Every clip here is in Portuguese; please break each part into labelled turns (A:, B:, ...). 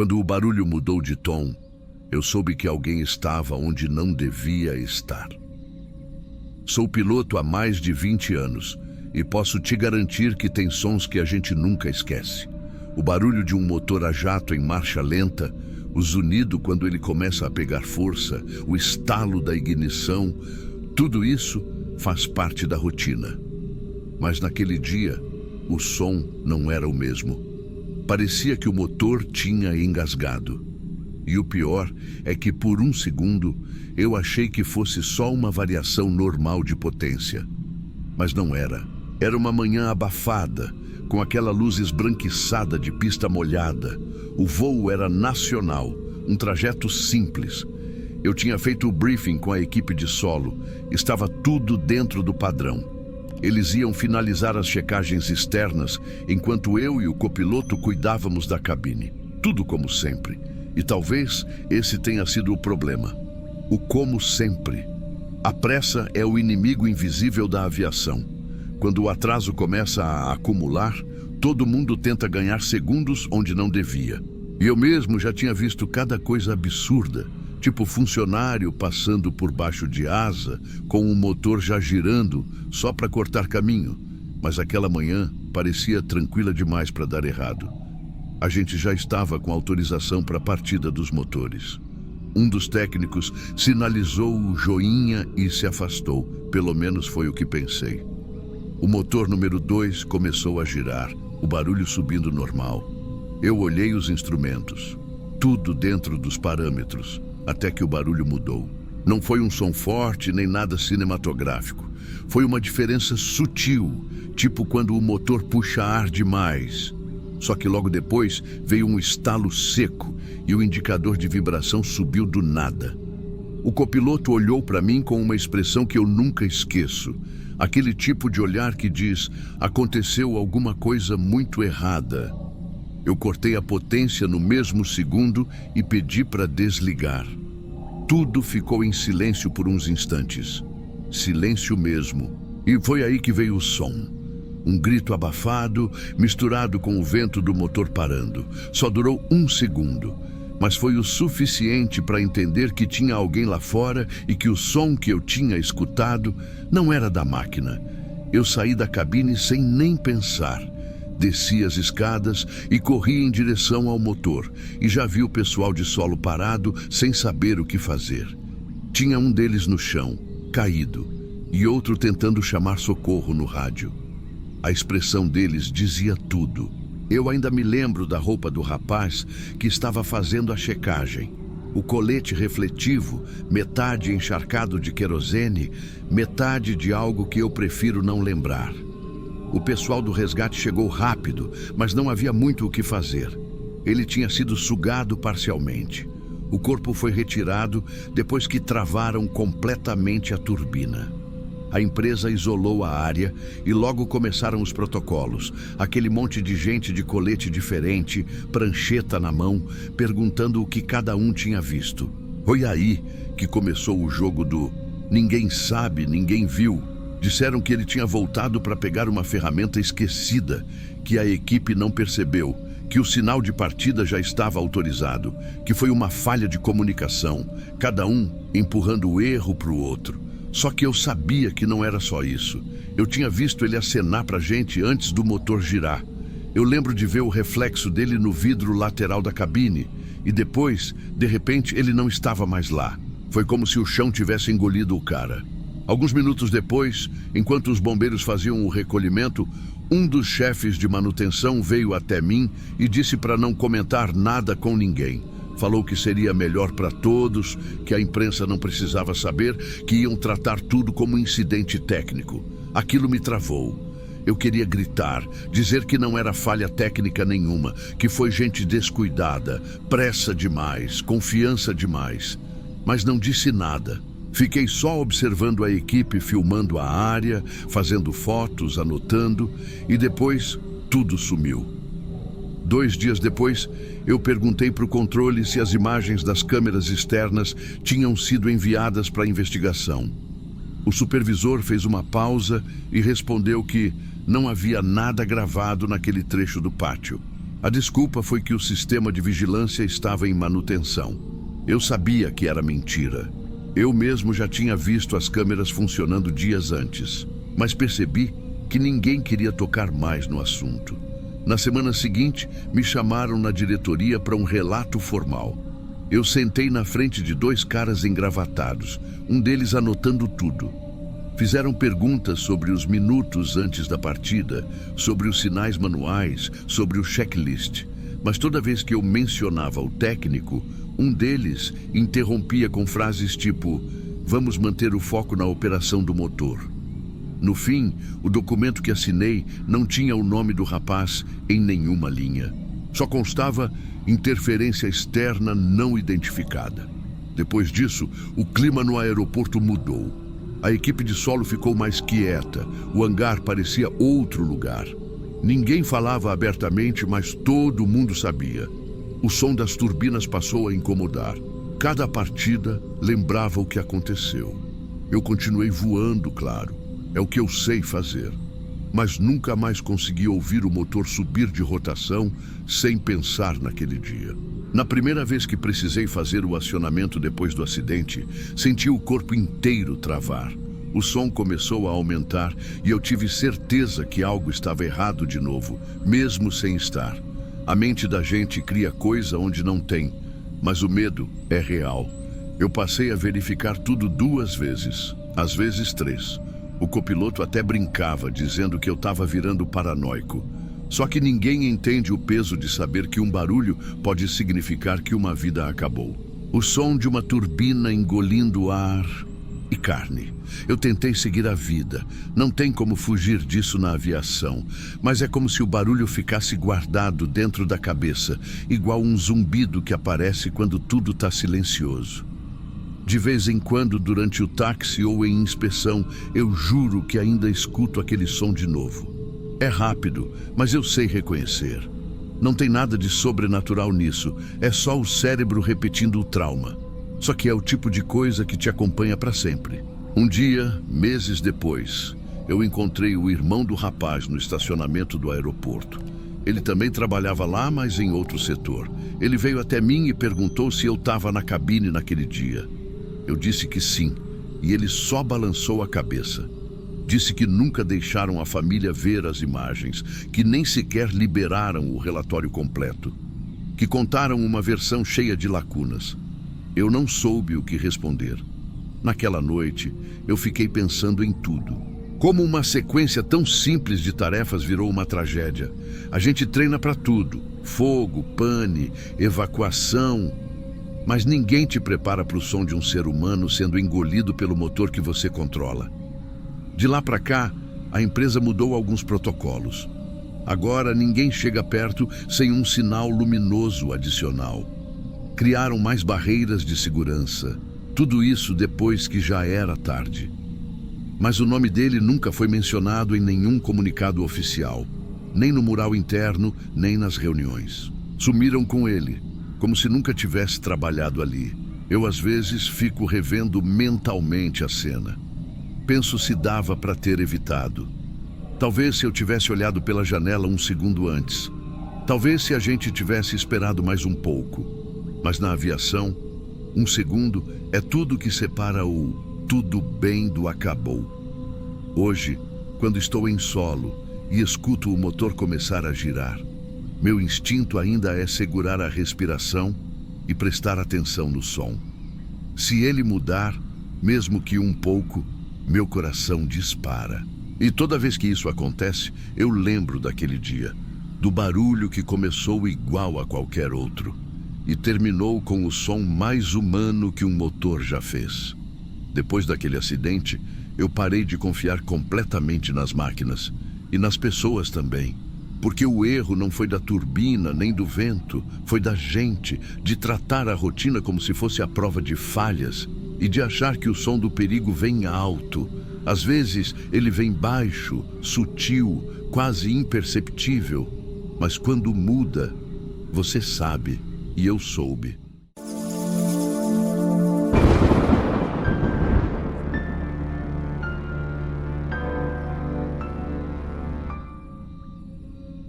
A: Quando o barulho mudou de tom, eu soube que alguém estava onde não devia estar. Sou piloto há mais de 20 anos e posso te garantir que tem sons que a gente nunca esquece. O barulho de um motor a jato em marcha lenta, o zunido quando ele começa a pegar força, o estalo da ignição, tudo isso faz parte da rotina. Mas naquele dia, o som não era o mesmo. Parecia que o motor tinha engasgado. E o pior é que por um segundo eu achei que fosse só uma variação normal de potência. Mas não era. Era uma manhã abafada, com aquela luz esbranquiçada de pista molhada. O voo era nacional, um trajeto simples. Eu tinha feito o briefing com a equipe de solo. Estava tudo dentro do padrão. Eles iam finalizar as checagens externas, enquanto eu e o copiloto cuidávamos da cabine. Tudo como sempre. E talvez esse tenha sido o problema. O como sempre. A pressa é o inimigo invisível da aviação. Quando o atraso começa a acumular, todo mundo tenta ganhar segundos onde não devia. E eu mesmo já tinha visto cada coisa absurda, tipo funcionário passando por baixo de asa, com o motor já girando, só para cortar caminho. Mas aquela manhã parecia tranquila demais para dar errado. A gente já estava com autorização para a partida dos motores. Um dos técnicos sinalizou o joinha e se afastou. Pelo menos foi o que pensei. O motor número 2 começou a girar, o barulho subindo normal. Eu olhei os instrumentos, tudo dentro dos parâmetros, até que o barulho mudou. Não foi um som forte nem nada cinematográfico. Foi uma diferença sutil, tipo quando o motor puxa ar demais. Só que logo depois veio um estalo seco e o indicador de vibração subiu do nada. O copiloto olhou para mim com uma expressão que eu nunca esqueço. Aquele tipo de olhar que diz: aconteceu alguma coisa muito errada. Eu cortei a potência no mesmo segundo e pedi para desligar. Tudo ficou em silêncio por uns instantes. Silêncio mesmo. E foi aí que veio o som. Um grito abafado, misturado com o vento do motor parando. Só durou um segundo, mas foi o suficiente para entender que tinha alguém lá fora e que o som que eu tinha escutado não era da máquina. Eu saí da cabine sem nem pensar. Desci as escadas e corri em direção ao motor e já vi o pessoal de solo parado sem saber o que fazer. Tinha um deles no chão, caído, e outro tentando chamar socorro no rádio. A expressão deles dizia tudo. Eu ainda me lembro da roupa do rapaz que estava fazendo a checagem. O colete refletivo, metade encharcado de querosene, metade de algo que eu prefiro não lembrar. O pessoal do resgate chegou rápido, mas não havia muito o que fazer. Ele tinha sido sugado parcialmente. O corpo foi retirado depois que travaram completamente a turbina. A empresa isolou a área e logo começaram os protocolos. Aquele monte de gente de colete diferente, prancheta na mão, perguntando o que cada um tinha visto. Foi aí que começou o jogo do ninguém sabe, ninguém viu. Disseram que ele tinha voltado para pegar uma ferramenta esquecida, que a equipe não percebeu, que o sinal de partida já estava autorizado, que foi uma falha de comunicação, cada um empurrando o erro para o outro. Só que eu sabia que não era só isso. Eu tinha visto ele acenar para a gente antes do motor girar. Eu lembro de ver o reflexo dele no vidro lateral da cabine. E depois, de repente, ele não estava mais lá. Foi como se o chão tivesse engolido o cara. Alguns minutos depois, enquanto os bombeiros faziam o recolhimento, um dos chefes de manutenção veio até mim e disse para não comentar nada com ninguém. Falou que seria melhor para todos, que a imprensa não precisava saber, que iam tratar tudo como incidente técnico. Aquilo me travou. Eu queria gritar, dizer que não era falha técnica nenhuma, que foi gente descuidada, pressa demais, confiança demais. Mas não disse nada. Fiquei só observando a equipe filmando a área, fazendo fotos, anotando, e depois tudo sumiu. 2 dias depois, eu perguntei para o controle se as imagens das câmeras externas tinham sido enviadas para a investigação. O supervisor fez uma pausa e respondeu que não havia nada gravado naquele trecho do pátio. A desculpa foi que o sistema de vigilância estava em manutenção. Eu sabia que era mentira. Eu mesmo já tinha visto as câmeras funcionando dias antes, mas percebi que ninguém queria tocar mais no assunto. Na semana seguinte, me chamaram na diretoria para um relato formal. Eu sentei na frente de 2 caras engravatados, um deles anotando tudo. Fizeram perguntas sobre os minutos antes da partida, sobre os sinais manuais, sobre o checklist. Mas toda vez que eu mencionava o técnico, um deles interrompia com frases tipo: "Vamos manter o foco na operação do motor." No fim, o documento que assinei não tinha o nome do rapaz em nenhuma linha. Só constava interferência externa não identificada. Depois disso, o clima no aeroporto mudou. A equipe de solo ficou mais quieta, o hangar parecia outro lugar. Ninguém falava abertamente, mas todo mundo sabia. O som das turbinas passou a incomodar. Cada partida lembrava o que aconteceu. Eu continuei voando, claro. É o que eu sei fazer. Mas nunca mais consegui ouvir o motor subir de rotação sem pensar naquele dia. Na primeira vez que precisei fazer o acionamento depois do acidente, senti o corpo inteiro travar. O som começou a aumentar e eu tive certeza que algo estava errado de novo, mesmo sem estar. A mente da gente cria coisa onde não tem, mas o medo é real. Eu passei a verificar tudo 2 vezes, às vezes 3. O copiloto até brincava, dizendo que eu estava virando paranoico. Só que ninguém entende o peso de saber que um barulho pode significar que uma vida acabou. O som de uma turbina engolindo ar e carne. Eu tentei seguir a vida. Não tem como fugir disso na aviação. Mas é como se o barulho ficasse guardado dentro da cabeça, igual um zumbido que aparece quando tudo está silencioso. De vez em quando, durante o táxi ou em inspeção, eu juro que ainda escuto aquele som de novo. É rápido, mas eu sei reconhecer. Não tem nada de sobrenatural nisso, é só o cérebro repetindo o trauma. Só que é o tipo de coisa que te acompanha para sempre. Um dia, meses depois, eu encontrei o irmão do rapaz no estacionamento do aeroporto. Ele também trabalhava lá, mas em outro setor. Ele veio até mim e perguntou se eu estava na cabine naquele dia. Eu disse que sim, e ele só balançou a cabeça. Disse que nunca deixaram a família ver as imagens, que nem sequer liberaram o relatório completo, que contaram uma versão cheia de lacunas. Eu não soube o que responder. Naquela noite, eu fiquei pensando em tudo. Como uma sequência tão simples de tarefas virou uma tragédia. A gente treina para tudo: fogo, pane, evacuação. Mas ninguém te prepara para o som de um ser humano sendo engolido pelo motor que você controla. De lá para cá, a empresa mudou alguns protocolos. Agora ninguém chega perto sem um sinal luminoso adicional. Criaram mais barreiras de segurança. Tudo isso depois que já era tarde. Mas o nome dele nunca foi mencionado em nenhum comunicado oficial, nem no mural interno, nem nas reuniões. Sumiram com ele, como se nunca tivesse trabalhado ali. Eu às vezes fico revendo mentalmente a cena. Penso se dava para ter evitado. Talvez se eu tivesse olhado pela janela um segundo antes. Talvez se a gente tivesse esperado mais um pouco. Mas na aviação, um segundo é tudo que separa o tudo bem do acabou. Hoje, quando estou em solo e escuto o motor começar a girar, meu instinto ainda é segurar a respiração e prestar atenção no som. Se ele mudar, mesmo que um pouco, meu coração dispara. E toda vez que isso acontece, eu lembro daquele dia, do barulho que começou igual a qualquer outro e terminou com o som mais humano que um motor já fez. Depois daquele acidente, eu parei de confiar completamente nas máquinas e nas pessoas também, porque o erro não foi da turbina nem do vento, foi da gente, de tratar a rotina como se fosse a prova de falhas e de achar que o som do perigo vem alto. Às vezes ele vem baixo, sutil, quase imperceptível, mas quando muda, você sabe, e eu soube.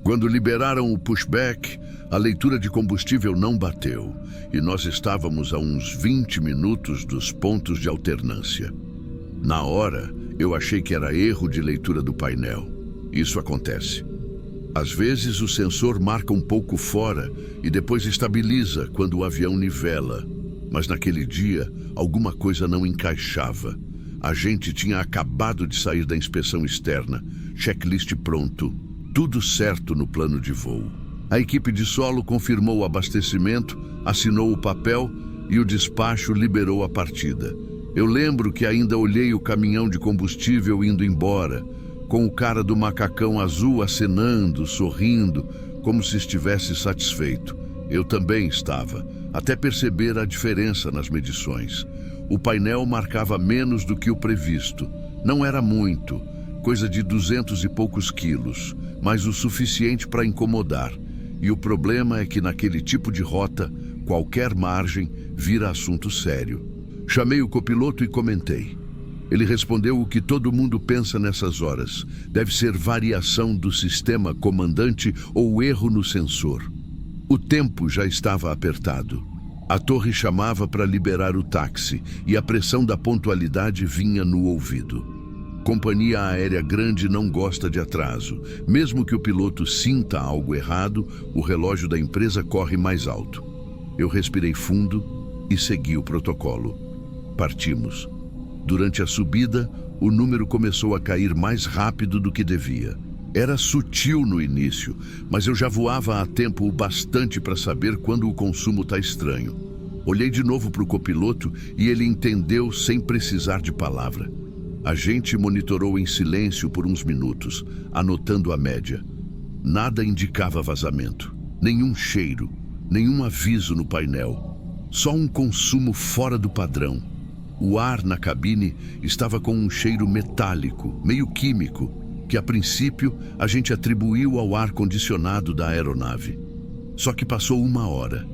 A: Quando liberaram o pushback, a leitura de combustível não bateu e nós estávamos a uns 20 minutos dos pontos de alternância. Na hora, eu achei que era erro de leitura do painel. Isso acontece. Às vezes o sensor marca um pouco fora e depois estabiliza quando o avião nivela. Mas naquele dia, alguma coisa não encaixava. A gente tinha acabado de sair da inspeção externa, checklist pronto, tudo certo no plano de voo. A equipe de solo confirmou o abastecimento, assinou o papel e o despacho liberou a partida. Eu lembro que ainda olhei o caminhão de combustível indo embora, com o cara do macacão azul acenando, sorrindo, como se estivesse satisfeito. Eu também estava, até perceber a diferença nas medições. O painel marcava menos do que o previsto. Não era muito, coisa de 200 e poucos quilos, mas o suficiente para incomodar. E o problema é que naquele tipo de rota, qualquer margem vira assunto sério. Chamei o copiloto e comentei. Ele respondeu o que todo mundo pensa nessas horas. Deve ser variação do sistema comandante ou erro no sensor. O tempo já estava apertado. A torre chamava para liberar o táxi e a pressão da pontualidade vinha no ouvido. Companhia aérea grande não gosta de atraso. Mesmo que o piloto sinta algo errado, o relógio da empresa corre mais alto. Eu respirei fundo e segui o protocolo. Partimos. Durante a subida, o número começou a cair mais rápido do que devia. Era sutil no início, mas eu já voava há tempo o bastante para saber quando o consumo está estranho. Olhei de novo para o copiloto e ele entendeu sem precisar de palavra. A gente monitorou em silêncio por uns minutos, anotando a média. Nada indicava vazamento, nenhum cheiro, nenhum aviso no painel. Só um consumo fora do padrão. O ar na cabine estava com um cheiro metálico, meio químico, que a princípio a gente atribuiu ao ar-condicionado da aeronave. Só que passou 1 hora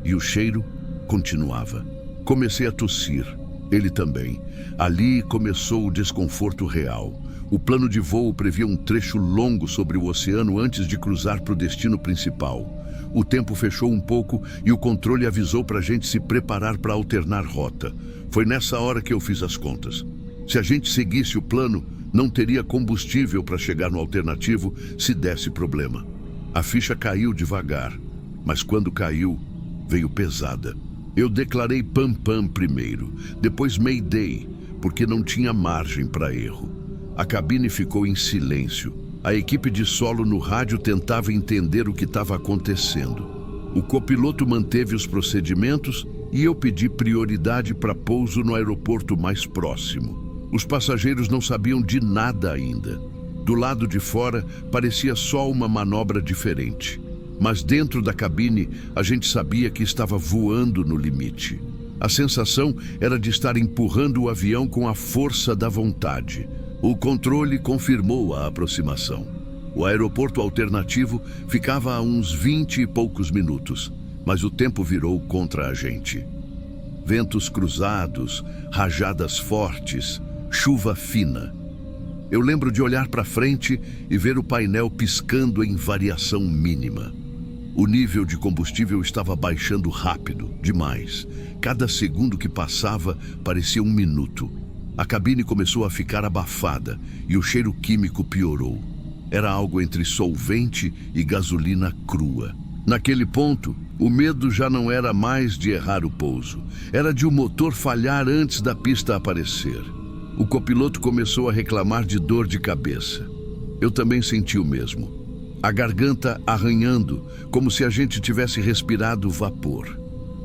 A: e o cheiro continuava. Comecei a tossir, ele também. Ali começou o desconforto real. O plano de voo previa um trecho longo sobre o oceano antes de cruzar para o destino principal. O tempo fechou um pouco e o controle avisou para a gente se preparar para alternar rota. Foi nessa hora que eu fiz as contas. Se a gente seguisse o plano, não teria combustível para chegar no alternativo se desse problema. A ficha caiu devagar, mas quando caiu, veio pesada. Eu declarei pam-pam primeiro, depois Mayday, porque não tinha margem para erro. A cabine ficou em silêncio. A equipe de solo no rádio tentava entender o que estava acontecendo. O copiloto manteve os procedimentos e eu pedi prioridade para pouso no aeroporto mais próximo. Os passageiros não sabiam de nada ainda. Do lado de fora, parecia só uma manobra diferente. Mas dentro da cabine, a gente sabia que estava voando no limite. A sensação era de estar empurrando o avião com a força da vontade. O controle confirmou a aproximação. O aeroporto alternativo ficava a uns 20 e poucos minutos, mas o tempo virou contra a gente. Ventos cruzados, rajadas fortes, chuva fina. Eu lembro de olhar para frente e ver o painel piscando em variação mínima. O nível de combustível estava baixando rápido, demais. Cada segundo que passava parecia 1 minuto. A cabine começou a ficar abafada e o cheiro químico piorou. Era algo entre solvente e gasolina crua. Naquele ponto, o medo já não era mais de errar o pouso. Era de o motor falhar antes da pista aparecer. O copiloto começou a reclamar de dor de cabeça. Eu também senti o mesmo. A garganta arranhando, como se a gente tivesse respirado vapor.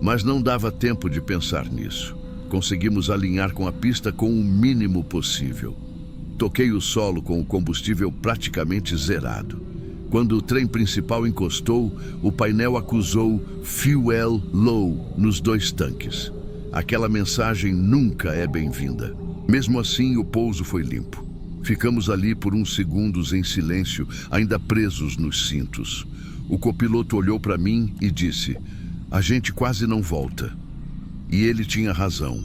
A: Mas não dava tempo de pensar nisso. Conseguimos alinhar com a pista com o mínimo possível. Toquei o solo com o combustível praticamente zerado. Quando o trem principal encostou, o painel acusou Fuel Low nos 2 tanques. Aquela mensagem nunca é bem-vinda. Mesmo assim, o pouso foi limpo. Ficamos ali por uns segundos em silêncio, ainda presos nos cintos. O copiloto olhou para mim e disse: "A gente quase não volta." E ele tinha razão.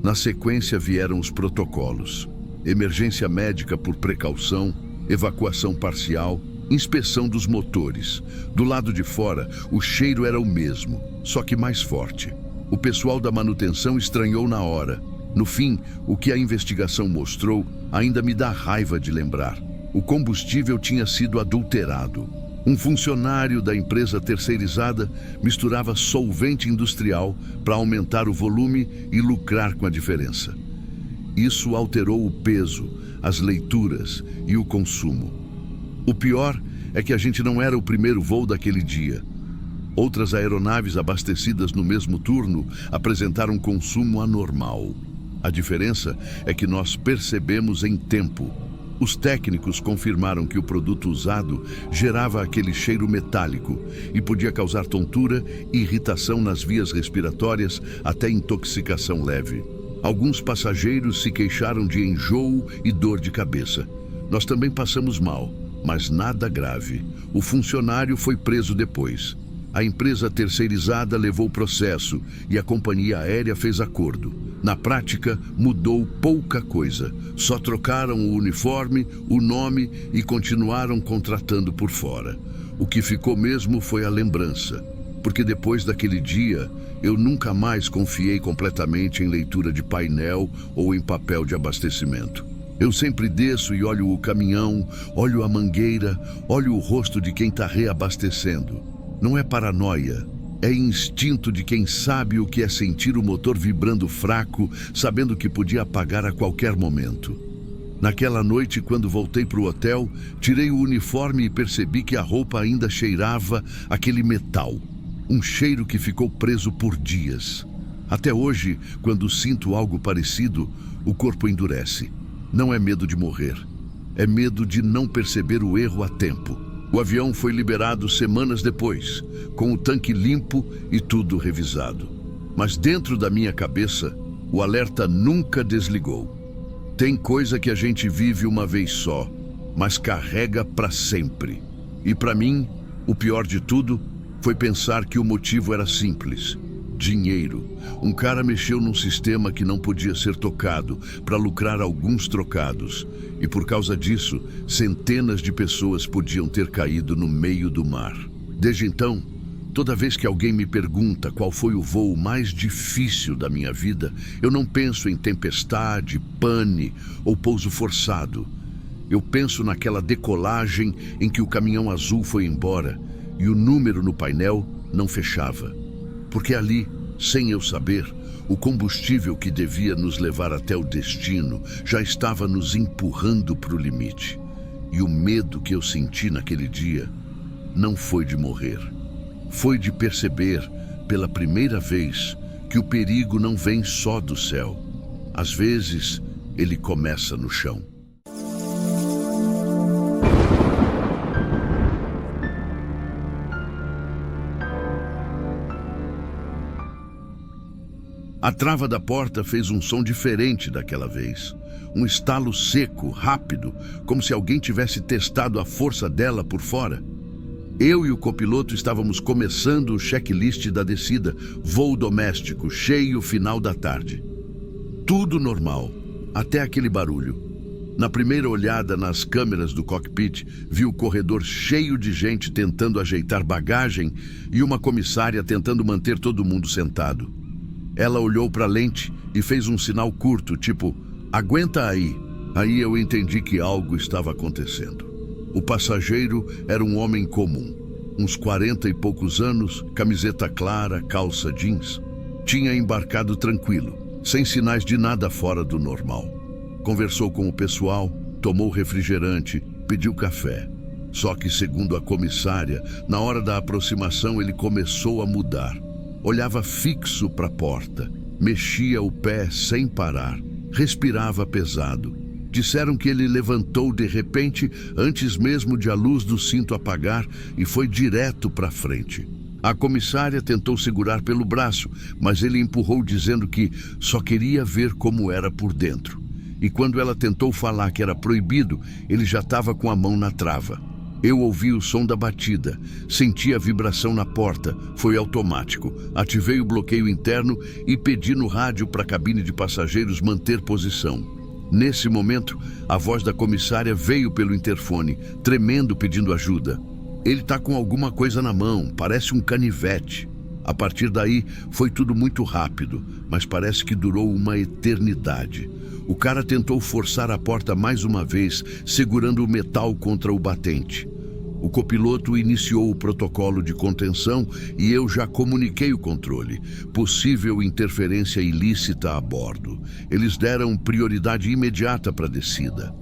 A: Na sequência vieram os protocolos. Emergência médica por precaução, evacuação parcial, Inspeção dos motores. Do lado de fora, o cheiro era o mesmo, só que mais forte. O pessoal da manutenção estranhou na hora. No fim, o que a investigação mostrou ainda me dá raiva de lembrar. O combustível tinha sido adulterado. Um funcionário da empresa terceirizada misturava solvente industrial para aumentar o volume e lucrar com a diferença. Isso alterou o peso, as leituras e o consumo. O pior é que a gente não era o primeiro voo daquele dia. Outras aeronaves abastecidas no mesmo turno apresentaram consumo anormal. A diferença é que nós percebemos em tempo. Os técnicos confirmaram que o produto usado gerava aquele cheiro metálico e podia causar tontura e irritação nas vias respiratórias até intoxicação leve. Alguns passageiros se queixaram de enjoo e dor de cabeça. Nós também passamos mal, mas nada grave. O funcionário foi preso depois. A empresa terceirizada levou o processo e a companhia aérea fez acordo. Na prática, mudou pouca coisa. Só trocaram o uniforme, o nome e continuaram contratando por fora. O que ficou mesmo foi a lembrança, porque depois daquele dia, eu nunca mais confiei completamente em leitura de painel ou em papel de abastecimento. Eu sempre desço e olho o caminhão, olho a mangueira, olho o rosto de quem está reabastecendo. Não é paranoia, é instinto de quem sabe o que é sentir o motor vibrando fraco, sabendo que podia apagar a qualquer momento. Naquela noite, quando voltei para o hotel, tirei o uniforme e percebi que a roupa ainda cheirava aquele metal. Um cheiro que ficou preso por dias. Até hoje, quando sinto algo parecido, o corpo endurece. Não é medo de morrer, é medo de não perceber o erro a tempo. O avião foi liberado semanas depois, com o tanque limpo e tudo revisado. Mas dentro da minha cabeça, o alerta nunca desligou. Tem coisa que a gente vive uma vez só, mas carrega para sempre. E para mim, o pior de tudo foi pensar que o motivo era simples. Dinheiro. Um cara mexeu num sistema que não podia ser tocado para lucrar alguns trocados. E por causa disso, centenas de pessoas podiam ter caído no meio do mar. Desde então, toda vez que alguém me pergunta qual foi o voo mais difícil da minha vida, eu não penso em tempestade, pane ou pouso forçado. Eu penso naquela decolagem em que o caminhão azul foi embora e o número no painel não fechava. Porque ali, sem eu saber, o combustível que devia nos levar até o destino já estava nos empurrando para o limite. E o medo que eu senti naquele dia não foi de morrer. Foi de perceber, pela primeira vez, que o perigo não vem só do céu. Às vezes, ele começa no chão. A trava da porta fez um som diferente daquela vez. Um estalo seco, rápido, como se alguém tivesse testado a força dela por fora. Eu e o copiloto estávamos começando o checklist da descida, voo doméstico, cheio, final da tarde. Tudo normal, até aquele barulho. Na primeira olhada nas câmeras do cockpit, vi o corredor cheio de gente tentando ajeitar bagagem e uma comissária tentando manter todo mundo sentado. Ela olhou para a lente e fez um sinal curto, tipo, aguenta aí. Aí eu entendi que algo estava acontecendo. O passageiro era um homem comum, uns 40 e poucos anos, camiseta clara, calça jeans. Tinha embarcado tranquilo, sem sinais de nada fora do normal. Conversou com o pessoal, tomou refrigerante, pediu café. Só que, segundo a comissária, na hora da aproximação ele começou a mudar. Olhava fixo para a porta, mexia o pé sem parar, respirava pesado. Disseram que ele levantou de repente, antes mesmo de a luz do cinto apagar, e foi direto para frente. A comissária tentou segurar pelo braço, mas ele empurrou dizendo que só queria ver como era por dentro. E quando ela tentou falar que era proibido, ele já estava com a mão na trava. Eu ouvi o som da batida, senti a vibração na porta, foi automático. Ativei o bloqueio interno e pedi no rádio para a cabine de passageiros manter posição. Nesse momento, a voz da comissária veio pelo interfone, tremendo, pedindo ajuda. Ele está com alguma coisa na mão, parece um canivete. A partir daí, foi tudo muito rápido, mas parece que durou uma eternidade. O cara tentou forçar a porta mais uma vez, segurando o metal contra o batente. O copiloto iniciou o protocolo de contenção e eu já comuniquei o controle. Possível interferência ilícita a bordo. Eles deram prioridade imediata para a descida.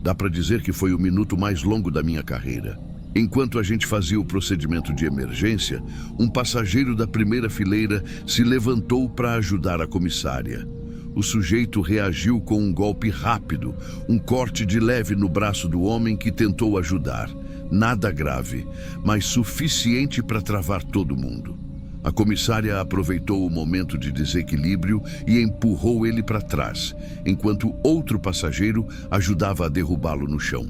A: Dá para dizer que foi o minuto mais longo da minha carreira. Enquanto a gente fazia o procedimento de emergência, um passageiro da primeira fileira se levantou para ajudar a comissária. O sujeito reagiu com um golpe rápido, um corte de leve no braço do homem que tentou ajudar. Nada grave, mas suficiente para travar todo mundo. A comissária aproveitou o momento de desequilíbrio e empurrou ele para trás, enquanto outro passageiro ajudava a derrubá-lo no chão.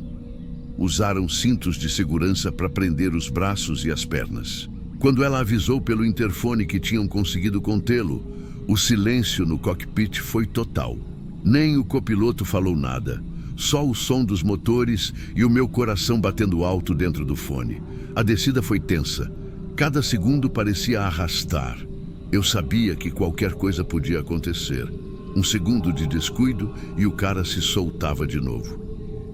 A: Usaram cintos de segurança para prender os braços e as pernas. Quando ela avisou pelo interfone que tinham conseguido contê-lo, o silêncio no cockpit foi total. Nem o copiloto falou nada. Só o som dos motores e o meu coração batendo alto dentro do fone. A descida foi tensa. Cada segundo parecia arrastar. Eu sabia que qualquer coisa podia acontecer. Um segundo de descuido e o cara se soltava de novo.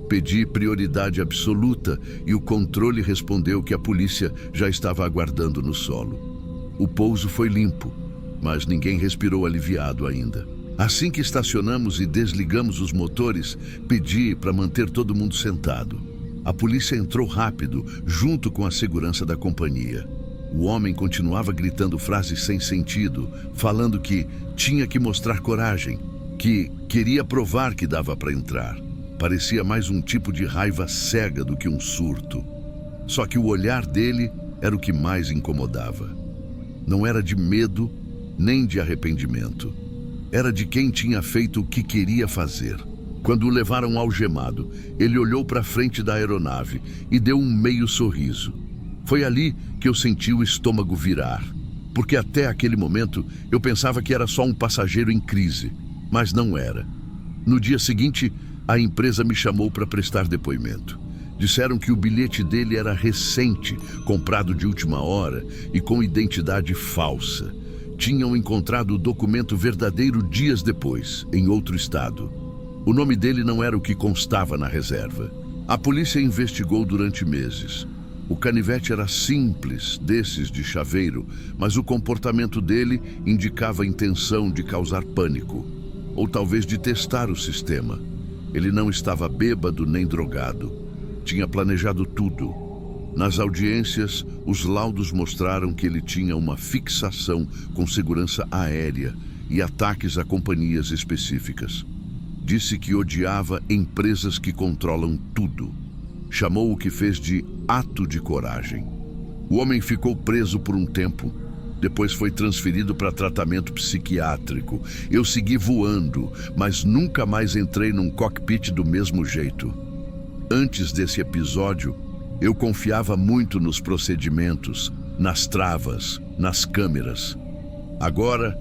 A: Pedi prioridade absoluta e o controle respondeu que a polícia já estava aguardando no solo. O pouso foi limpo, mas ninguém respirou aliviado ainda. Assim que estacionamos e desligamos os motores, pedi para manter todo mundo sentado. A polícia entrou rápido, junto com a segurança da companhia. O homem continuava gritando frases sem sentido, falando que tinha que mostrar coragem, que queria provar que dava para entrar. Parecia mais um tipo de raiva cega do que um surto. Só que o olhar dele era o que mais incomodava. Não era de medo, nem de arrependimento. Era de quem tinha feito o que queria fazer. Quando o levaram algemado, ele olhou para frente da aeronave e deu um meio sorriso. Foi ali que eu senti o estômago virar, porque até aquele momento eu pensava que era só um passageiro em crise, mas não era. No dia seguinte, a empresa me chamou para prestar depoimento. Disseram que o bilhete dele era recente, comprado de última hora e com identidade falsa. Tinham encontrado o documento verdadeiro dias depois, em outro estado. O nome dele não era o que constava na reserva. A polícia investigou durante meses. O canivete era simples, desses de chaveiro, mas o comportamento dele indicava a intenção de causar pânico, ou talvez de testar o sistema. Ele não estava bêbado nem drogado. Tinha planejado tudo. Nas audiências, os laudos mostraram que ele tinha uma fixação com segurança aérea e ataques a companhias específicas. Disse que odiava empresas que controlam tudo. Chamou o que fez de ato de coragem. O homem ficou preso por um tempo. Depois foi transferido para tratamento psiquiátrico. Eu segui voando, mas nunca mais entrei num cockpit do mesmo jeito. Antes desse episódio, eu confiava muito nos procedimentos, nas travas, nas câmeras. Agora,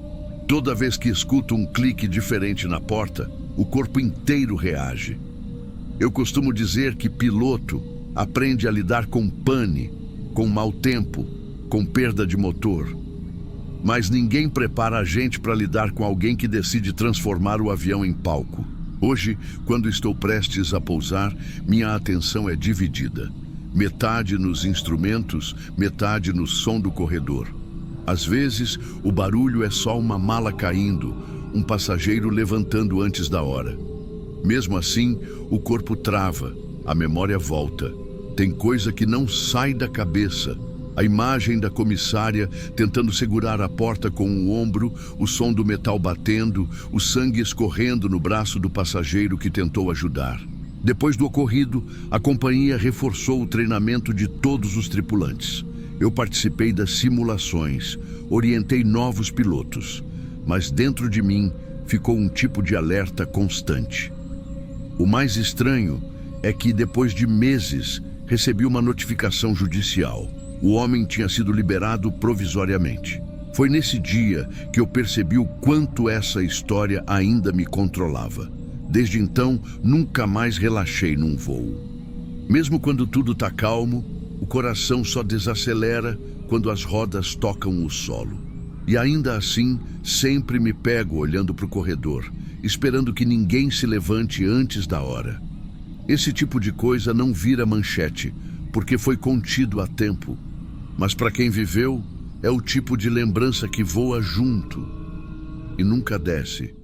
A: toda vez que escuto um clique diferente na porta, o corpo inteiro reage. Eu costumo dizer que piloto aprende a lidar com pane, com mau tempo, com perda de motor. Mas ninguém prepara a gente para lidar com alguém que decide transformar o avião em palco. Hoje, quando estou prestes a pousar, minha atenção é dividida. Metade nos instrumentos, metade no som do corredor. Às vezes, o barulho é só uma mala caindo, um passageiro levantando antes da hora. Mesmo assim, o corpo trava, a memória volta. Tem coisa que não sai da cabeça. A imagem da comissária tentando segurar a porta com o ombro, o som do metal batendo, o sangue escorrendo no braço do passageiro que tentou ajudar. Depois do ocorrido, a companhia reforçou o treinamento de todos os tripulantes. Eu participei das simulações, orientei novos pilotos, mas dentro de mim ficou um tipo de alerta constante. O mais estranho é que, depois de meses, recebi uma notificação judicial. O homem tinha sido liberado provisoriamente. Foi nesse dia que eu percebi o quanto essa história ainda me controlava. Desde então, nunca mais relaxei num voo. Mesmo quando tudo está calmo, o coração só desacelera quando as rodas tocam o solo. E ainda assim, sempre me pego olhando para o corredor, esperando que ninguém se levante antes da hora. Esse tipo de coisa não vira manchete, porque foi contido a tempo. Mas para quem viveu, é o tipo de lembrança que voa junto e nunca desce.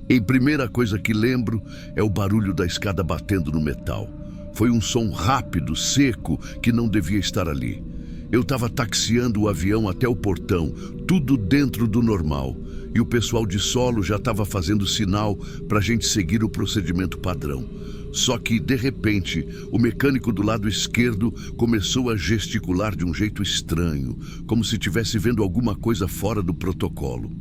A: E a primeira coisa que lembro é o barulho da escada batendo no metal. Foi um som rápido, seco, que não devia estar ali. Eu estava taxiando o avião até o portão, tudo dentro do normal. E o pessoal de solo já estava fazendo sinal para a gente seguir o procedimento padrão. Só que, de repente, o mecânico do lado esquerdo começou a gesticular de um jeito estranho, como se estivesse vendo alguma coisa fora do protocolo.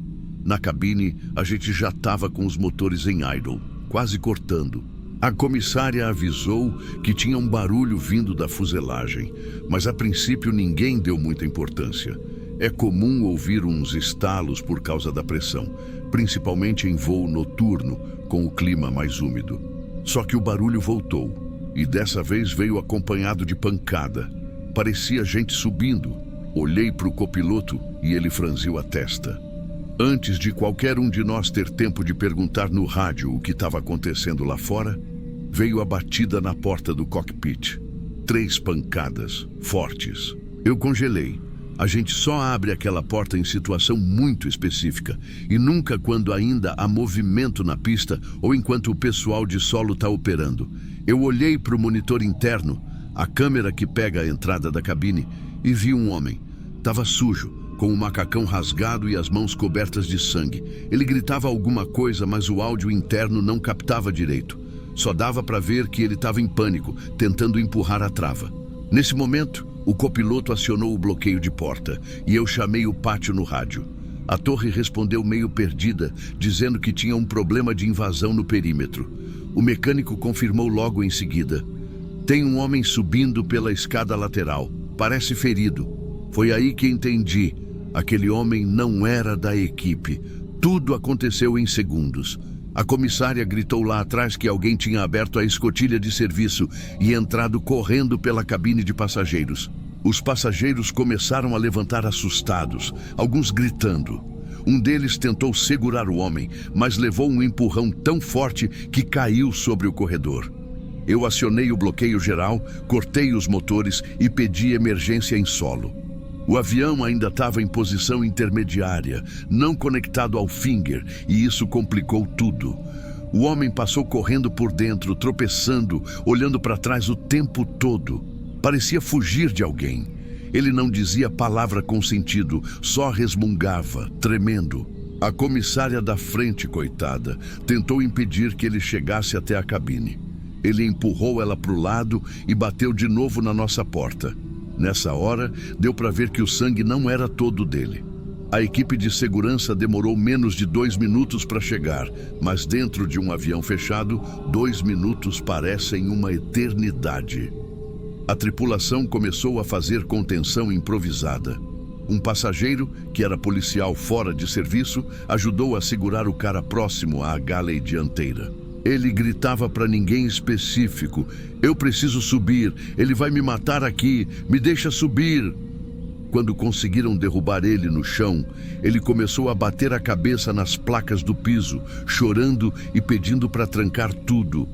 A: Na cabine, a gente já estava com os motores em idle, quase cortando. A comissária avisou que tinha um barulho vindo da fuselagem, mas a princípio ninguém deu muita importância. É comum ouvir uns estalos por causa da pressão, principalmente em voo noturno, com o clima mais úmido. Só que o barulho voltou, e dessa vez veio acompanhado de pancada. Parecia gente subindo. Olhei para o copiloto e ele franziu a testa. Antes de qualquer um de nós ter tempo de perguntar no rádio o que estava acontecendo lá fora, veio a batida na porta do cockpit. 3 pancadas, fortes. Eu congelei. A gente só abre aquela porta em situação muito específica e nunca quando ainda há movimento na pista ou enquanto o pessoal de solo está operando. Eu olhei para o monitor interno, a câmera que pega a entrada da cabine, e vi um homem. Estava sujo, com o macacão rasgado e as mãos cobertas de sangue. Ele gritava alguma coisa, mas o áudio interno não captava direito. Só dava para ver que ele estava em pânico, tentando empurrar a trava. Nesse momento, o copiloto acionou o bloqueio de porta e eu chamei o pátio no rádio. A torre respondeu meio perdida, dizendo que tinha um problema de invasão no perímetro. O mecânico confirmou logo em seguida. Tem um homem subindo pela escada lateral. Parece ferido. Foi aí que entendi. Aquele homem não era da equipe. Tudo aconteceu em segundos. A comissária gritou lá atrás que alguém tinha aberto a escotilha de serviço e entrado correndo pela cabine de passageiros. Os passageiros começaram a levantar assustados, alguns gritando. Um deles tentou segurar o homem, mas levou um empurrão tão forte que caiu sobre o corredor. Eu acionei o bloqueio geral, cortei os motores e pedi emergência em solo. O avião ainda estava em posição intermediária, não conectado ao finger, e isso complicou tudo. O homem passou correndo por dentro, tropeçando, olhando para trás o tempo todo. Parecia fugir de alguém. Ele não dizia palavra com sentido, só resmungava, tremendo. A comissária da frente, coitada, tentou impedir que ele chegasse até a cabine. Ele empurrou ela para o lado e bateu de novo na nossa porta. Nessa hora, deu para ver que o sangue não era todo dele. A equipe de segurança demorou menos de 2 minutos para chegar, mas dentro de um avião fechado, 2 minutos parecem uma eternidade. A tripulação começou a fazer contenção improvisada. Um passageiro, que era policial fora de serviço, ajudou a segurar o cara próximo à galley dianteira. Ele gritava para ninguém específico. Eu preciso subir, ele vai me matar aqui, me deixa subir. Quando conseguiram derrubar ele no chão, ele começou a bater a cabeça nas placas do piso, chorando e pedindo para trancar tudo.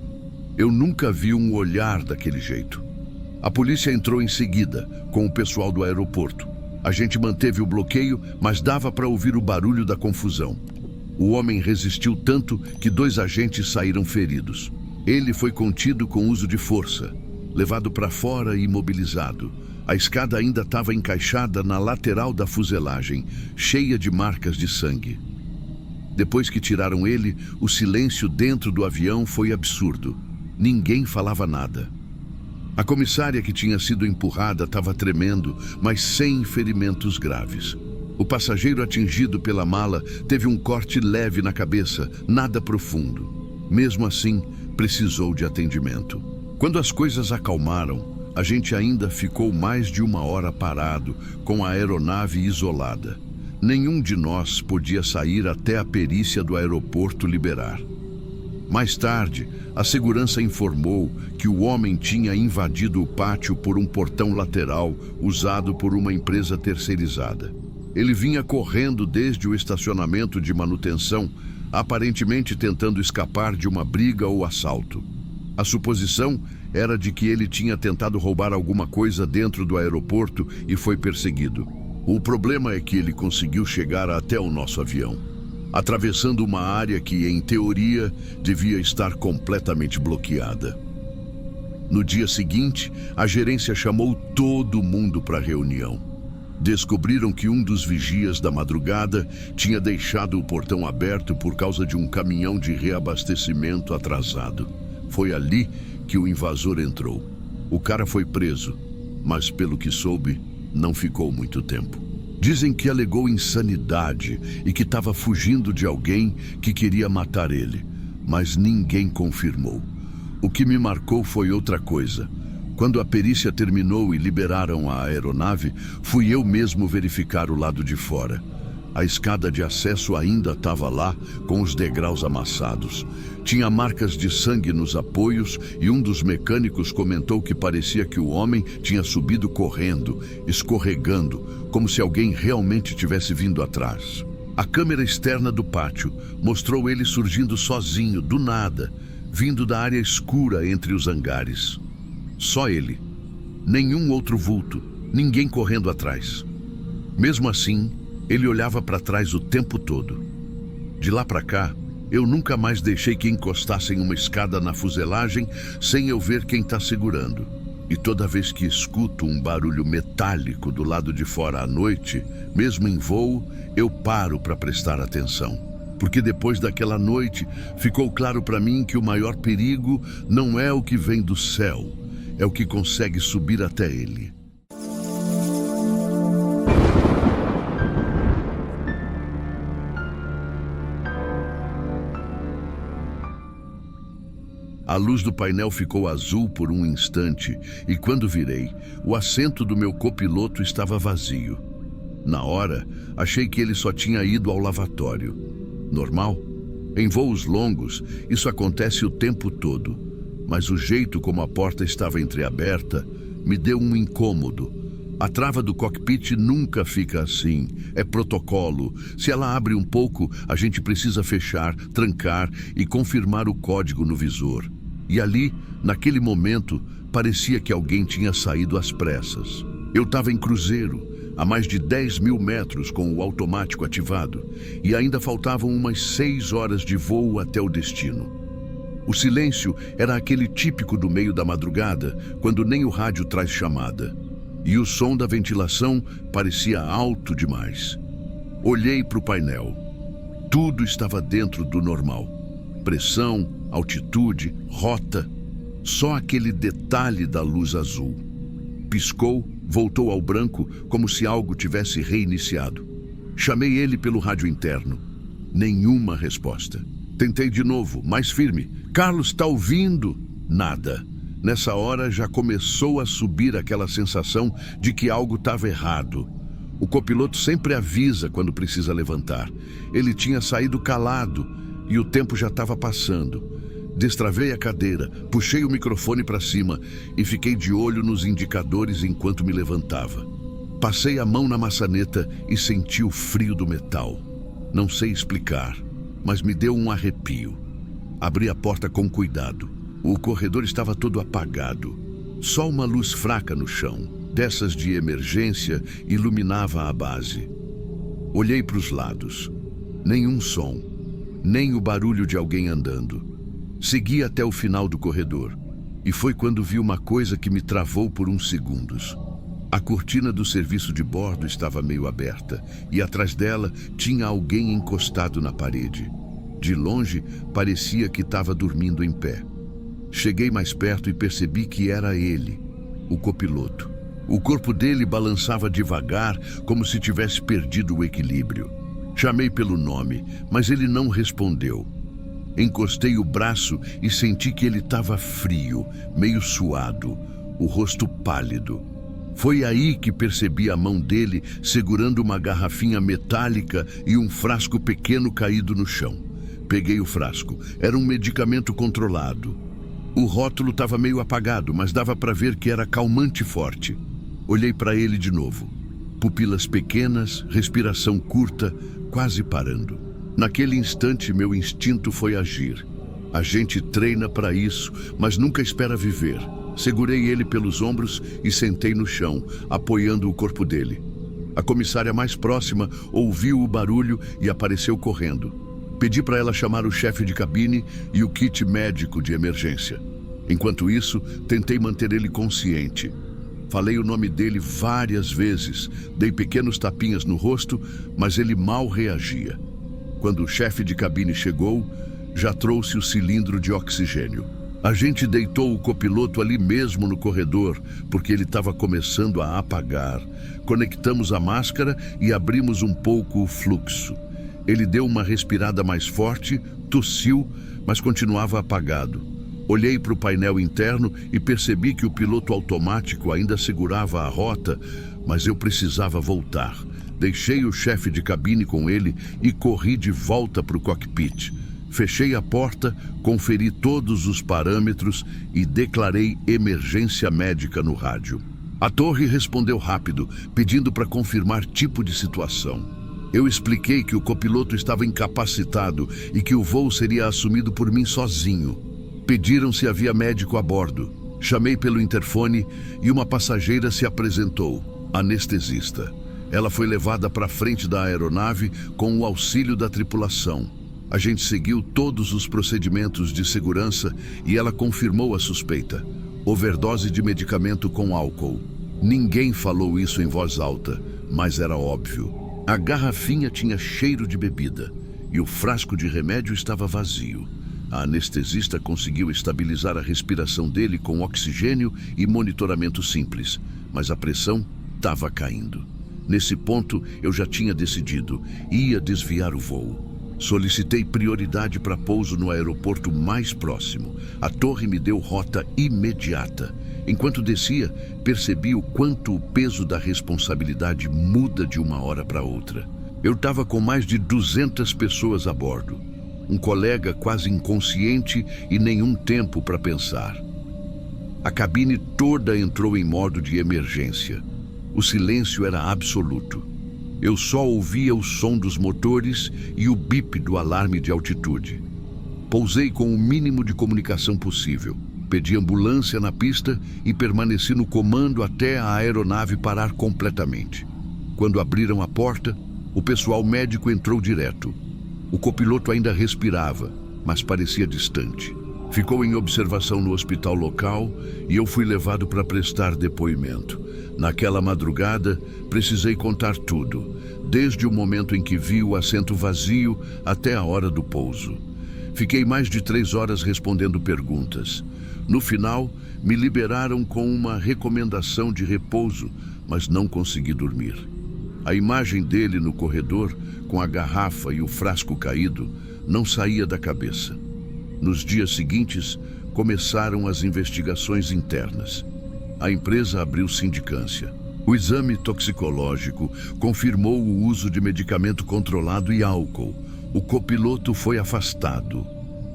A: Eu nunca vi um olhar daquele jeito. A polícia entrou em seguida, com o pessoal do aeroporto. A gente manteve o bloqueio, mas dava para ouvir o barulho da confusão. O homem resistiu tanto que 2 agentes saíram feridos. Ele foi contido com uso de força, levado para fora e imobilizado. A escada ainda estava encaixada na lateral da fuselagem, cheia de marcas de sangue. Depois que tiraram ele, o silêncio dentro do avião foi absurdo. Ninguém falava nada. A comissária que tinha sido empurrada estava tremendo, mas sem ferimentos graves. O passageiro atingido pela mala teve um corte leve na cabeça, nada profundo. Mesmo assim, precisou de atendimento. Quando as coisas acalmaram, A gente ainda ficou mais de 1 hora parado, com a aeronave isolada. Nenhum de nós podia sair até a perícia do aeroporto liberar. Mais tarde, a segurança informou que o homem tinha invadido o pátio por um portão lateral usado por uma empresa terceirizada. Ele vinha correndo desde o estacionamento de manutenção, aparentemente tentando escapar de uma briga ou assalto. A suposição era de que ele tinha tentado roubar alguma coisa dentro do aeroporto e foi perseguido. O problema é que ele conseguiu chegar até o nosso avião, atravessando uma área que, em teoria, devia estar completamente bloqueada. No dia seguinte, a gerência chamou todo mundo para a reunião. Descobriram que um dos vigias da madrugada tinha deixado o portão aberto por causa de um caminhão de reabastecimento atrasado. Foi ali que o invasor entrou. O cara foi preso, mas pelo que soube, não ficou muito tempo. Dizem que alegou insanidade e que estava fugindo de alguém que queria matar ele, mas ninguém confirmou. O que me marcou foi outra coisa. Quando a perícia terminou e liberaram a aeronave, fui eu mesmo verificar o lado de fora. A escada de acesso ainda estava lá, com os degraus amassados. Tinha marcas de sangue nos apoios e um dos mecânicos comentou que parecia que o homem tinha subido correndo, escorregando, como se alguém realmente tivesse vindo atrás. A câmera externa do pátio mostrou ele surgindo sozinho, do nada, vindo da área escura entre os hangares. Só ele. Nenhum outro vulto, ninguém correndo atrás. Mesmo assim, ele olhava para trás o tempo todo. De lá para cá, eu nunca mais deixei que encostassem uma escada na fuselagem sem eu ver quem está segurando. E toda vez que escuto um barulho metálico do lado de fora à noite, mesmo em voo, eu paro para prestar atenção. Porque depois daquela noite, ficou claro para mim que o maior perigo não é o que vem do céu, é o que consegue subir até ele. A luz do painel ficou azul por um instante e quando virei, o assento do meu copiloto estava vazio. Na hora, achei que ele só tinha ido ao lavatório. Normal? Em voos longos, isso acontece o tempo todo. Mas o jeito como a porta estava entreaberta me deu um incômodo. A trava do cockpit nunca fica assim. É protocolo. Se ela abre um pouco, a gente precisa fechar, trancar e confirmar o código no visor. E ali, naquele momento, parecia que alguém tinha saído às pressas. Eu estava em cruzeiro, a mais de 10.000 metros com o automático ativado, e ainda faltavam umas 6 horas de voo até o destino. O silêncio era aquele típico do meio da madrugada, quando nem o rádio traz chamada. E o som da ventilação parecia alto demais. Olhei para o painel. Tudo estava dentro do normal. Pressão, altitude, rota. Só aquele detalhe da luz azul. Piscou, voltou ao branco, como se algo tivesse reiniciado. Chamei ele pelo rádio interno. Nenhuma resposta. Tentei de novo, mais firme. Carlos, está ouvindo? Nada. Nessa hora já começou a subir aquela sensação de que algo estava errado. O copiloto sempre avisa quando precisa levantar. Ele tinha saído calado e o tempo já estava passando. Destravei a cadeira, puxei o microfone para cima e fiquei de olho nos indicadores enquanto me levantava. Passei a mão na maçaneta e senti o frio do metal. Não sei explicar, mas me deu um arrepio. Abri a porta com cuidado. O corredor estava todo apagado. Só uma luz fraca no chão, dessas de emergência, iluminava a base. Olhei para os lados. Nenhum som, nem o barulho de alguém andando. Segui até o final do corredor. E foi quando vi uma coisa que me travou por uns segundos. A cortina do serviço de bordo estava meio aberta e atrás dela tinha alguém encostado na parede. De longe, parecia que estava dormindo em pé. Cheguei mais perto e percebi que era ele, o copiloto. O corpo dele balançava devagar, como se tivesse perdido o equilíbrio. Chamei pelo nome, mas ele não respondeu. Encostei o braço e senti que ele estava frio, meio suado. o rosto pálido. Foi aí que percebi a mão dele segurando uma garrafinha metálica e um frasco pequeno caído no chão. Peguei o frasco. Era um medicamento controlado. O rótulo estava meio apagado, mas dava para ver que era calmante forte. Olhei para ele de novo. Pupilas pequenas, respiração curta, quase parando. Naquele instante, meu instinto foi agir. A gente treina para isso, mas nunca espera viver. Segurei ele pelos ombros e sentei no chão, apoiando o corpo dele. A comissária mais próxima ouviu o barulho e apareceu correndo. Pedi para ela chamar o chefe de cabine e o kit médico de emergência. Enquanto isso, tentei manter ele consciente. Falei o nome dele várias vezes, dei pequenos tapinhas no rosto, mas ele mal reagia. Quando o chefe de cabine chegou, já trouxe o cilindro de oxigênio. A gente deitou o copiloto ali mesmo no corredor, porque ele estava começando a apagar. Conectamos a máscara e abrimos um pouco o fluxo. Ele deu uma respirada mais forte, tossiu, mas continuava apagado. Olhei para o painel interno e percebi que o piloto automático ainda segurava a rota, mas eu precisava voltar. Deixei o chefe de cabine com ele e corri de volta para o cockpit. Fechei a porta, conferi todos os parâmetros e declarei emergência médica no rádio. A torre respondeu rápido, pedindo para confirmar tipo de situação. Eu expliquei que o copiloto estava incapacitado e que o voo seria assumido por mim sozinho. Pediram se havia médico a bordo. Chamei pelo interfone e uma passageira se apresentou, anestesista. Ela foi levada para a frente da aeronave com o auxílio da tripulação. A gente seguiu todos os procedimentos de segurança e ela confirmou a suspeita. Overdose de medicamento com álcool. Ninguém falou isso em voz alta, mas era óbvio. A garrafinha tinha cheiro de bebida e o frasco de remédio estava vazio. A anestesista conseguiu estabilizar a respiração dele com oxigênio e monitoramento simples, mas a pressão estava caindo. Nesse ponto, eu já tinha decidido, ia desviar o voo. Solicitei prioridade para pouso no aeroporto mais próximo. A torre me deu rota imediata. Enquanto descia, percebi o quanto o peso da responsabilidade muda de uma hora para outra. Eu estava com mais de 200 pessoas a bordo. Um colega quase inconsciente e nenhum tempo para pensar. A cabine toda entrou em modo de emergência. O silêncio era absoluto. Eu só ouvia o som dos motores e o bip do alarme de altitude. Pousei com o mínimo de comunicação possível. Pedi ambulância na pista e permaneci no comando até a aeronave parar completamente. Quando abriram a porta, o pessoal médico entrou direto. O copiloto ainda respirava, mas parecia distante. Ficou em observação no hospital local e eu fui levado para prestar depoimento. Naquela madrugada, precisei contar tudo, desde o momento em que vi o assento vazio até a hora do pouso. Fiquei mais de 3 horas respondendo perguntas. No final, me liberaram com uma recomendação de repouso, mas não consegui dormir. A imagem dele no corredor, com a garrafa e o frasco caído, não saía da cabeça. Nos dias seguintes, começaram as investigações internas. A empresa abriu sindicância. O exame toxicológico confirmou o uso de medicamento controlado e álcool. O copiloto foi afastado.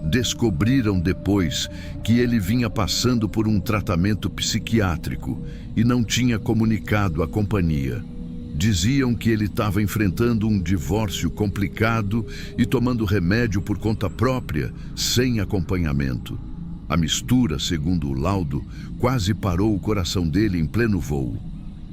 A: Descobriram depois que ele vinha passando por um tratamento psiquiátrico e não tinha comunicado à companhia. Diziam que ele estava enfrentando um divórcio complicado e tomando remédio por conta própria, sem acompanhamento. A mistura, segundo o laudo, quase parou o coração dele em pleno voo.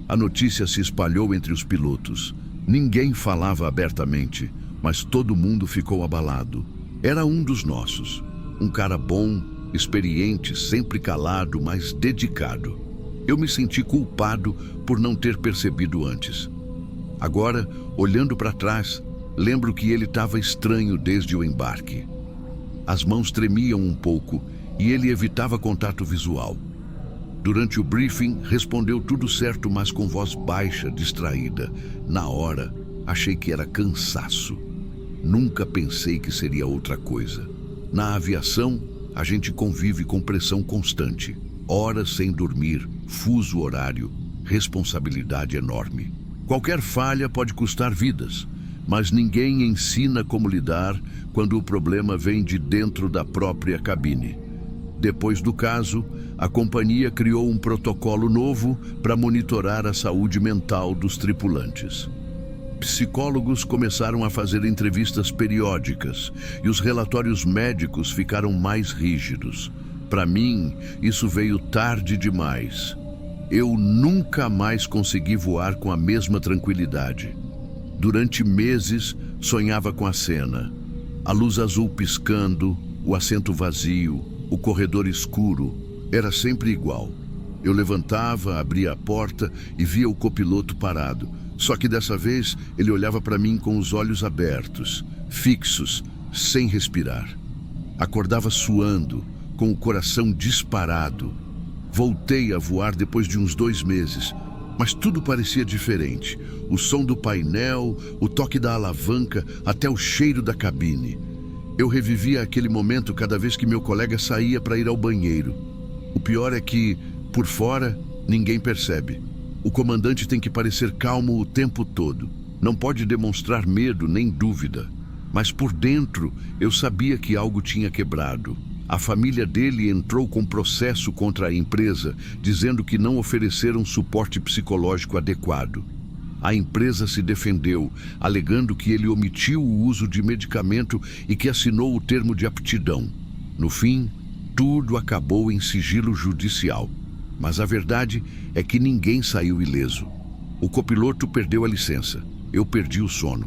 A: A notícia se espalhou entre os pilotos. Ninguém falava abertamente, mas todo mundo ficou abalado. Era um dos nossos. Um cara bom, experiente, sempre calado, mas dedicado. Eu me senti culpado por não ter percebido antes. Agora, olhando para trás, lembro que ele estava estranho desde o embarque. As mãos tremiam um pouco e ele evitava contato visual. Durante o briefing, respondeu tudo certo, mas com voz baixa, distraída. Na hora, achei que era cansaço. Nunca pensei que seria outra coisa. Na aviação, a gente convive com pressão constante. horas sem dormir, fuso horário, responsabilidade enorme. Qualquer falha pode custar vidas, mas ninguém ensina como lidar quando o problema vem de dentro da própria cabine. Depois do caso, a companhia criou um protocolo novo para monitorar a saúde mental dos tripulantes. Psicólogos começaram a fazer entrevistas periódicas e os relatórios médicos ficaram mais rígidos. Para mim, isso veio tarde demais. Eu nunca mais consegui voar com a mesma tranquilidade. Durante meses, sonhava com a cena. A luz azul piscando, o assento vazio, o corredor escuro. Era sempre igual. Eu levantava, abria a porta e via o copiloto parado. Só que dessa vez, ele olhava para mim com os olhos abertos, fixos, sem respirar. Acordava suando, com o coração disparado. Voltei a voar depois de uns 2 meses, mas tudo parecia diferente. O som do painel, o toque da alavanca, até o cheiro da cabine. Eu revivia aquele momento cada vez que meu colega saía para ir ao banheiro. O pior é que, por fora, ninguém percebe. O comandante tem que parecer calmo o tempo todo. Não pode demonstrar medo nem dúvida. Mas por dentro, eu sabia que algo tinha quebrado. A família dele entrou com processo contra a empresa, dizendo que não ofereceram suporte psicológico adequado. A empresa se defendeu, alegando que ele omitiu o uso de medicamento e que assinou o termo de aptidão. No fim, tudo acabou em sigilo judicial. Mas a verdade é que ninguém saiu ileso. O copiloto perdeu a licença. Eu perdi o sono.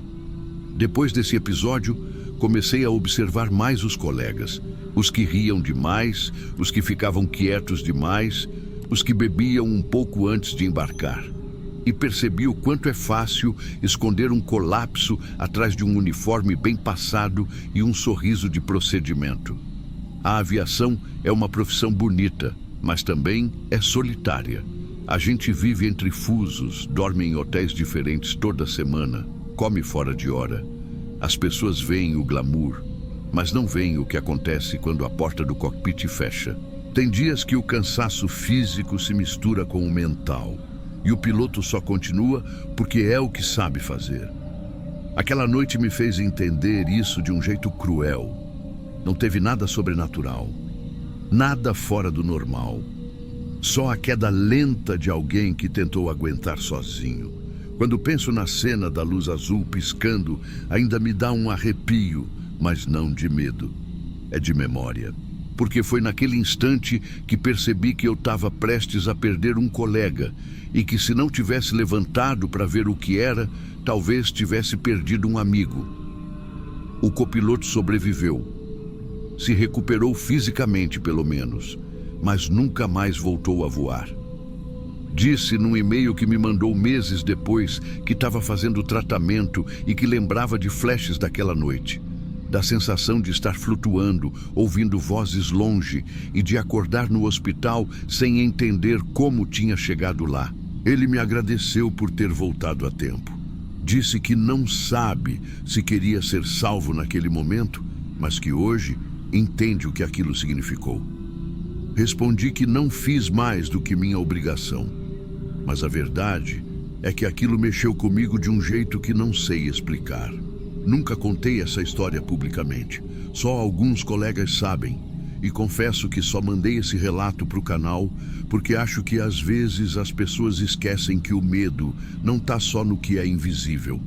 A: Depois desse episódio, comecei a observar mais os colegas. Os que riam demais, os que ficavam quietos demais, os que bebiam um pouco antes de embarcar. E percebi o quanto é fácil esconder um colapso atrás de um uniforme bem passado e um sorriso de procedimento. A aviação é uma profissão bonita, mas também é solitária. A gente vive entre fusos, dorme em hotéis diferentes toda semana, come fora de hora. As pessoas veem o glamour, mas não veem o que acontece quando a porta do cockpit fecha. Tem dias que o cansaço físico se mistura com o mental, e o piloto só continua porque é o que sabe fazer. Aquela noite me fez entender isso de um jeito cruel. Não teve nada sobrenatural. Nada fora do normal. Só a queda lenta de alguém que tentou aguentar sozinho. Quando penso na cena da luz azul piscando, ainda me dá um arrepio, mas não de medo. É de memória. Porque foi naquele instante que percebi que eu estava prestes a perder um colega e que se não tivesse levantado para ver o que era, talvez tivesse perdido um amigo. O copiloto sobreviveu. Se recuperou fisicamente, pelo menos, mas nunca mais voltou a voar. Disse num e-mail que me mandou meses depois que estava fazendo tratamento e que lembrava de flashes daquela noite, da sensação de estar flutuando, ouvindo vozes longe e de acordar no hospital sem entender como tinha chegado lá. Ele me agradeceu por ter voltado a tempo. Disse que não sabe se queria ser salvo naquele momento, mas que hoje entende o que aquilo significou. Respondi que não fiz mais do que minha obrigação, mas a verdade é que aquilo mexeu comigo de um jeito que não sei explicar. Nunca contei essa história publicamente, só alguns colegas sabem, e confesso que só mandei esse relato para o canal porque acho que às vezes as pessoas esquecem que o medo não está só no que é invisível.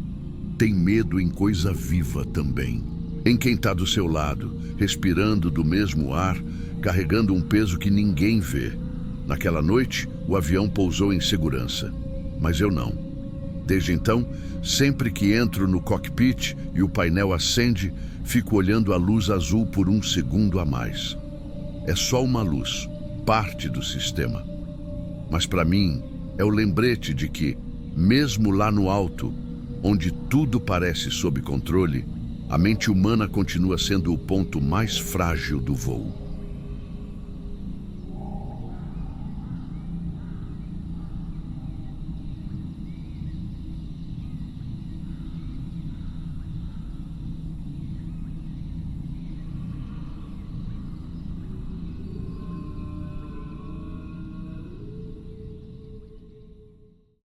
A: Tem medo em coisa viva também. Em quem está do seu lado, respirando do mesmo ar, carregando um peso que ninguém vê. Naquela noite, o avião pousou em segurança, mas eu não. Desde então, sempre que entro no cockpit e o painel acende, fico olhando a luz azul por um segundo a mais. É só uma luz, parte do sistema. Mas para mim, é o lembrete de que, mesmo lá no alto, onde tudo parece sob controle, a mente humana continua sendo o ponto mais frágil do voo.